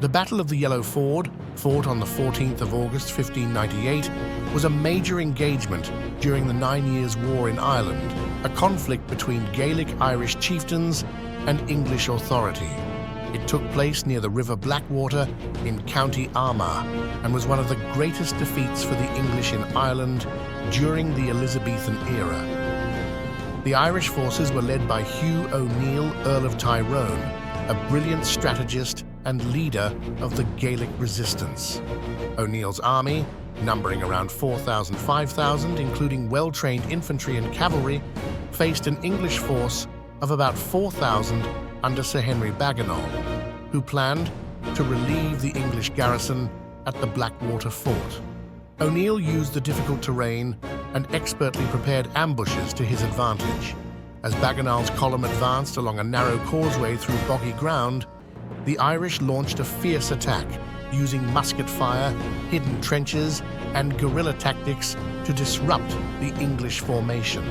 The Battle of the Yellow Ford, fought on the 14th of August 1598, was a major engagement during the 9 Years' War in Ireland, a conflict between Gaelic Irish chieftains and English authority. It took place near the River Blackwater in County Armagh and was one of the greatest defeats for the English in Ireland during the Elizabethan era. The Irish forces were led by Hugh O'Neill, Earl of Tyrone, a brilliant strategist and leader of the Gaelic resistance. O'Neill's army, numbering around 4,000–5,000, including well-trained infantry and cavalry, faced an English force of about 4,000 under Sir Henry Bagenal, who planned to relieve the English garrison at the Blackwater fort. O'Neill used the difficult terrain and expertly prepared ambushes to his advantage. As Bagenal's column advanced along a narrow causeway through boggy ground, the Irish launched a fierce attack, using musket fire, hidden trenches, and guerrilla tactics to disrupt the English formation.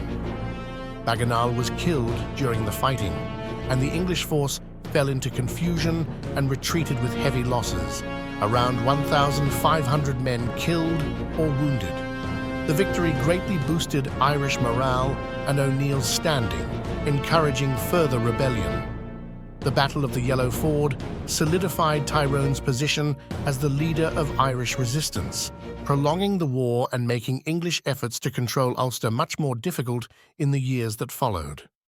Bagenal was killed during the fighting, and the English force fell into confusion and retreated with heavy losses, around 1,500 men killed or wounded. The victory greatly boosted Irish morale and O'Neill's standing, encouraging further rebellion. The Battle of the Yellow Ford solidified Tyrone's position as the leader of Irish resistance, prolonging the war and making English efforts to control Ulster much more difficult in the years that followed.